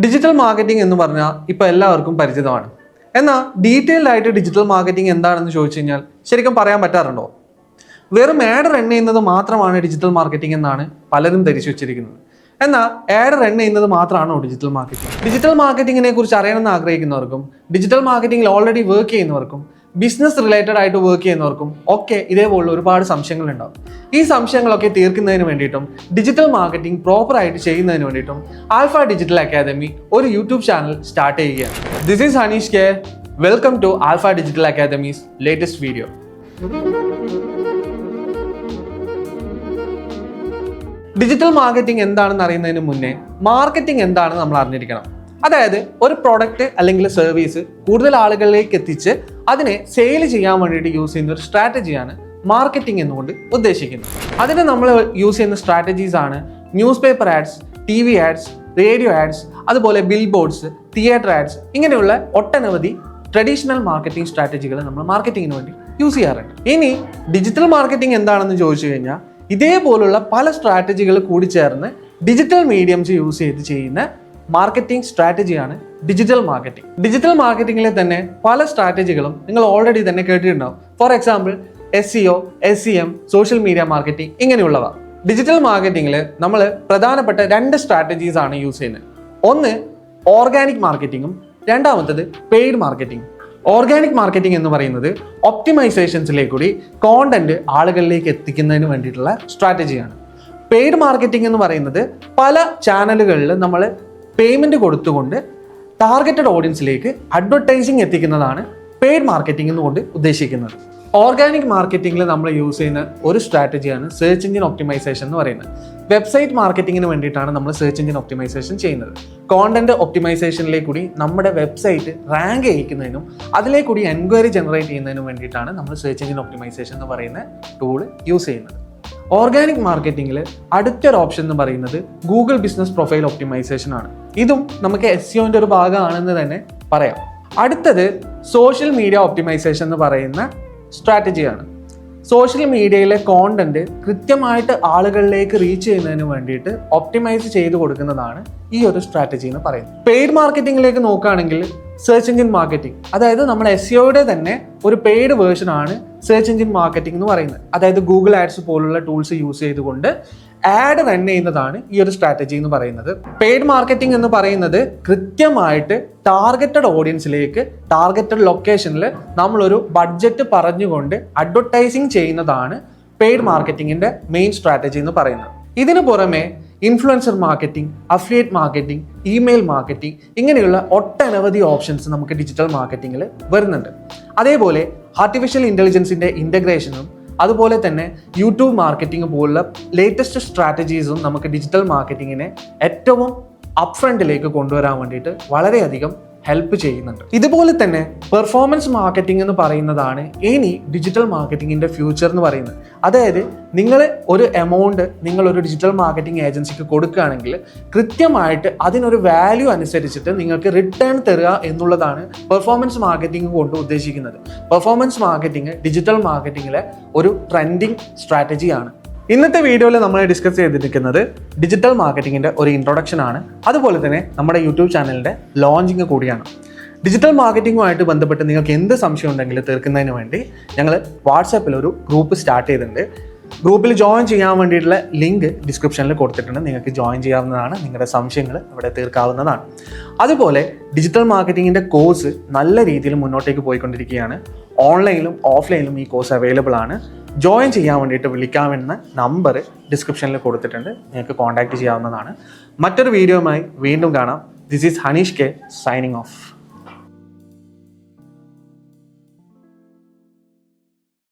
Digital marketing എന്ന് പറഞ്ഞാൽ ഇപ്പോൾ എല്ലാവർക്കും പരിചിതമാണ്. എന്നാൽ ഡീറ്റെയിൽഡ് ആയിട്ട് ഡിജിറ്റൽ മാർക്കറ്റിംഗ് എന്താണെന്ന് ചോദിച്ചു കഴിഞ്ഞാൽ ശരിക്കും പറയാൻ പറ്റാറുണ്ടോ? വെറും ആഡ് റൺ ചെയ്യുന്നത് മാത്രമാണ് ഡിജിറ്റൽ മാർക്കറ്റിംഗ് എന്നാണ് പലരും ധരിച്ചു വെച്ചിരിക്കുന്നത്. എന്നാൽ ആഡ് റൺ ചെയ്യുന്നത് മാത്രമാണോ ഡിജിറ്റൽ മാർക്കറ്റിംഗ്? ഡിജിറ്റൽ മാർക്കറ്റിങ്ങിനെ കുറിച്ച് അറിയണമെന്ന് ആഗ്രഹിക്കുന്നവർക്കും ഡിജിറ്റൽ മാർക്കറ്റിംഗിൽ ഓൾറെഡി വർക്ക് ചെയ്യുന്നവർക്കും ബിസിനസ് റിലേറ്റഡ് ആയിട്ട് വർക്ക് ചെയ്യുന്നവർക്കും ഒക്കെ ഇതേപോലുള്ള ഒരുപാട് സംശയങ്ങൾ ഉണ്ടാവും. ഈ സംശയങ്ങളൊക്കെ തീർക്കുന്നതിന് വേണ്ടിയിട്ടും ഡിജിറ്റൽ മാർക്കറ്റിംഗ് പ്രോപ്പർ ആയിട്ട് ചെയ്യുന്നതിന് വേണ്ടിയിട്ടും ആൽഫ ഡിജിറ്റൽ അക്കാദമി ഒരു യൂട്യൂബ് ചാനൽ സ്റ്റാർട്ട് ചെയ്യുകയാണ്. This is Hanish K. Welcome to Alpha Digital Academy's latest video. Digital marketing എന്താണെന്ന് അറിയുന്നതിന് മുന്നേ മാർക്കറ്റിംഗ് എന്താണെന്ന് നമ്മൾ അറിഞ്ഞിരിക്കണം. അതായത് ഒരു പ്രൊഡക്റ്റ് അല്ലെങ്കിൽ സർവീസ് കൂടുതൽ ആളുകളിലേക്ക് എത്തിച്ച് അതിനെ സെയിൽ ചെയ്യാൻ വേണ്ടിയിട്ട് യൂസ് ചെയ്യുന്ന ഒരു സ്ട്രാറ്റജിയാണ് മാർക്കറ്റിംഗ് എന്നുകൊണ്ട് ഉദ്ദേശിക്കുന്നത്. അതിന് നമ്മൾ യൂസ് ചെയ്യുന്ന സ്ട്രാറ്റജീസ് ആണ് newspaper ads, TV ads, radio ads, അതുപോലെ ബിൽ ബോർഡ്സ്, തിയേറ്റർ ആഡ്സ്, ഇങ്ങനെയുള്ള ഒട്ടനവധി ട്രഡീഷണൽ മാർക്കറ്റിംഗ് സ്ട്രാറ്റജികൾ നമ്മൾ മാർക്കറ്റിങ്ങിന് വേണ്ടി യൂസ് ചെയ്യാറുണ്ട്. ഇനി ഡിജിറ്റൽ മാർക്കറ്റിംഗ് എന്താണെന്ന് ചോദിച്ചു കഴിഞ്ഞാൽ ഇതേപോലുള്ള പല സ്ട്രാറ്റജികൾ കൂടി ചേർന്ന് ഡിജിറ്റൽ മീഡിയംസ് യൂസ് ചെയ്ത് ചെയ്യുന്ന മാർക്കറ്റിംഗ് സ്ട്രാറ്റജിയാണ് ഡിജിറ്റൽ മാർക്കറ്റിംഗ്. ഡിജിറ്റൽ മാർക്കറ്റിംഗിലെ തന്നെ പല സ്ട്രാറ്റജികളും നിങ്ങൾ ഓൾറെഡി തന്നെ കേട്ടിട്ടുണ്ടാവും. For example SEO, SEM, social media marketing, ഇങ്ങനെയുള്ളവ. ഡിജിറ്റൽ മാർക്കറ്റിംഗിൽ നമ്മൾ പ്രധാനപ്പെട്ട രണ്ട് സ്ട്രാറ്റജീസ് ആണ് യൂസ് ചെയ്യുന്നത്. ഒന്ന് ഓർഗാനിക് മാർക്കറ്റിംഗും രണ്ടാമത്തത് പെയ്ഡ് മാർക്കറ്റിംഗ്. ഓർഗാനിക് മാർക്കറ്റിംഗ് എന്ന് പറയുന്നത് ഒപ്റ്റിമൈസേഷൻസിലേക്കൂടി കോണ്ടന്റ് ആളുകളിലേക്ക് എത്തിക്കുന്നതിന് വേണ്ടിയിട്ടുള്ള സ്ട്രാറ്റജിയാണ്. പെയ്ഡ് മാർക്കറ്റിംഗ് എന്ന് പറയുന്നത് പല ചാനലുകളിൽ നമ്മൾ പേയ്മെന്റ് കൊടുത്തുകൊണ്ട് ടാർഗറ്റഡ് ഓഡിയൻസിലേക്ക് അഡ്വർടൈസിങ് എത്തിക്കുന്നതാണ് പെയ്ഡ് മാർക്കറ്റിംഗ് എന്നുകൊണ്ട് ഉദ്ദേശിക്കുന്നത്. ഓർഗാനിക് മാർക്കറ്റിംഗിൽ നമ്മൾ യൂസ് ചെയ്യുന്ന ഒരു സ്ട്രാറ്റജിയാണ് സെർച്ച് എഞ്ചിൻ ഒപ്റ്റിമൈസേഷൻ എന്ന് പറയുന്നത്. വെബ്സൈറ്റ് മാർക്കറ്റിങ്ങിന് വേണ്ടിയിട്ടാണ് നമ്മൾ സെർച്ച് എഞ്ചിൻ ഒപ്റ്റിമൈസേഷൻ ചെയ്യുന്നത്. കോണ്ടന്റ് ഒപ്റ്റിമൈസേഷനിലേക്ക് കൂടി നമ്മുടെ വെബ്സൈറ്റ് റാങ്ക് ചെയ്യിക്കുന്നതിനും അതിലേക്കൂടി എൻക്വയറി ജനറേറ്റ് ചെയ്യുന്നതിനും വേണ്ടിയിട്ടാണ് നമ്മൾ സെർച്ച് എഞ്ചിൻ ഒപ്റ്റിമൈസേഷൻ എന്ന് പറയുന്ന ടൂൾ യൂസ് ചെയ്യുന്നത്. ഓർഗാനിക് മാർക്കറ്റിംഗിൽ അടുത്തൊരു ഓപ്ഷൻ എന്ന് പറയുന്നത് ഗൂഗിൾ ബിസിനസ് പ്രൊഫൈൽ ഒപ്റ്റിമൈസേഷൻ ആണ്. ഇതും നമുക്ക് SEOന്റെ ഒരു ഭാഗമാണെന്ന് തന്നെ പറയാം. അടുത്തത് സോഷ്യൽ മീഡിയ ഒപ്റ്റിമൈസേഷൻ എന്ന് പറയുന്ന സ്ട്രാറ്റജിയാണ്. സോഷ്യൽ മീഡിയയിലെ കോണ്ടന്റ് കൃത്യമായിട്ട് ആളുകളിലേക്ക് റീച്ച് ചെയ്യുന്നതിന് വേണ്ടിയിട്ട് ഒപ്റ്റിമൈസ് ചെയ്ത് കൊടുക്കുന്നതാണ് ഈ ഒരു സ്ട്രാറ്റജി എന്ന് പറയുന്നത്. പെയ്ഡ് മാർക്കറ്റിംഗിലേക്ക് നോക്കുകയാണെങ്കിൽ സെർച്ച് എഞ്ചിൻ മാർക്കറ്റിംഗ്, അതായത് നമ്മൾ SEOയുടെ തന്നെ ഒരു പെയ്ഡ് വേർഷൻ ആണ് സെർച്ച് എഞ്ചിൻ മാർക്കറ്റിംഗ് എന്ന് പറയുന്നത്. അതായത് ഗൂഗിൾ ആഡ്സ് പോലുള്ള ടൂൾസ് യൂസ് ചെയ്തുകൊണ്ട് ആഡ് റൺ ചെയ്യുന്നതാണ് ഈ ഒരു സ്ട്രാറ്റജി എന്ന് പറയുന്നത്. പെയ്ഡ് മാർക്കറ്റിംഗ് എന്ന് പറയുന്നത് കൃത്യമായിട്ട് ടാർഗറ്റഡ് ഓഡിയൻസിലേക്ക് ടാർഗറ്റഡ് ലൊക്കേഷനിൽ നമ്മളൊരു ബഡ്ജറ്റ് പറഞ്ഞുകൊണ്ട് അഡ്വർടൈസിങ് ചെയ്യുന്നതാണ് പെയ്ഡ് മാർക്കറ്റിംഗിന്റെ മെയിൻ സ്ട്രാറ്റജി എന്ന് പറയുന്നത്. ഇതിനു പുറമെ influencer marketing, affiliate marketing, email marketing, ഇങ്ങനെയുള്ള ഒട്ടനവധി ഓപ്ഷൻസ് നമുക്ക് ഡിജിറ്റൽ മാർക്കറ്റിംഗിൽ വരുന്നുണ്ട്. അതേപോലെ ആർട്ടിഫിഷ്യൽ ഇന്റലിജൻസിന്റെ ഇന്റഗ്രേഷനും അതുപോലെ തന്നെ യൂട്യൂബ് മാർക്കറ്റിംഗ് പോലുള്ള ലേറ്റസ്റ്റ് സ്ട്രാറ്റജീസും നമുക്ക് ഡിജിറ്റൽ മാർക്കറ്റിങ്ങിനെ ഏറ്റവും അപ്ഫ്രണ്ടിലേക്ക് കൊണ്ടുവരാൻ വേണ്ടിയിട്ട് വളരെയധികം ഹെൽപ്പ് ചെയ്യുന്നുണ്ട്. ഇതുപോലെ തന്നെ പെർഫോമൻസ് മാർക്കറ്റിംഗ് എന്ന് പറയുന്നതാണ് ഇനി ഡിജിറ്റൽ മാർക്കറ്റിംഗിന്റെ ഫ്യൂച്ചർ എന്ന് പറയുന്നത്. അതായത് നിങ്ങൾ ഒരു എമൗണ്ട് നിങ്ങളൊരു ഡിജിറ്റൽ മാർക്കറ്റിംഗ് ഏജൻസിക്ക് കൊടുക്കുകയാണെങ്കിൽ കൃത്യമായിട്ട് അതിനൊരു വാല്യൂ അനുസരിച്ചിട്ട് നിങ്ങൾക്ക് റിട്ടേൺ തരിക എന്നുള്ളതാണ് പെർഫോമൻസ് മാർക്കറ്റിംഗ് കൊണ്ട് ഉദ്ദേശിക്കുന്നത്. പെർഫോമൻസ് മാർക്കറ്റിംഗ് ഡിജിറ്റൽ മാർക്കറ്റിംഗിലെ ഒരു ട്രെൻഡിങ് സ്ട്രാറ്റജിയാണ്. ഇന്നത്തെ വീഡിയോയിൽ നമ്മൾ ഡിസ്കസ് ചെയ്തിരിക്കുന്നത് ഡിജിറ്റൽ മാർക്കറ്റിംഗിന്റെ ഒരു ഇൻട്രൊഡക്ഷൻ ആണ്. അതുപോലെ തന്നെ നമ്മുടെ യൂട്യൂബ് ചാനലിന്റെ ലോഞ്ചിങ് കൂടിയാണ്. ഡിജിറ്റൽ മാർക്കറ്റിംഗുമായിട്ട് ബന്ധപ്പെട്ട് നിങ്ങൾക്ക് എന്ത് സംശയം ഉണ്ടെങ്കിലും തീർക്കുന്നതിന് വേണ്ടി ഞങ്ങൾ വാട്സാപ്പിൽ ഒരു ഗ്രൂപ്പ് സ്റ്റാർട്ട് ചെയ്തിട്ടുണ്ട്. ഗ്രൂപ്പിൽ ജോയിൻ ചെയ്യാൻ വേണ്ടിയിട്ടുള്ള ലിങ്ക് ഡിസ്ക്രിപ്ഷനിൽ കൊടുത്തിട്ടുണ്ട്. നിങ്ങൾക്ക് ജോയിൻ ചെയ്യാവുന്നതാണ്. നിങ്ങളുടെ സംശയങ്ങൾ ഇവിടെ തീർക്കാവുന്നതാണ്. അതുപോലെ ഡിജിറ്റൽ മാർക്കറ്റിംഗിന്റെ കോഴ്സ് നല്ല രീതിയിൽ മുന്നോട്ടേക്ക് പോയിക്കൊണ്ടിരിക്കുകയാണ്. ഓൺലൈനിലും ഓഫ്ലൈനിലും ഈ കോഴ്സ് അവൈലബിൾ ആണ്. ജോയിൻ ചെയ്യാൻ വേണ്ടിയിട്ട് വിളിക്കാമെന്ന നമ്പർ ഡിസ്ക്രിപ്ഷനിൽ കൊടുത്തിട്ടുണ്ട്. നിങ്ങൾക്ക് കോൺടാക്ട് ചെയ്യാവുന്നതാണ്. മറ്റൊരു വീഡിയോയുമായി വീണ്ടും കാണാം. This is Hanish K signing of.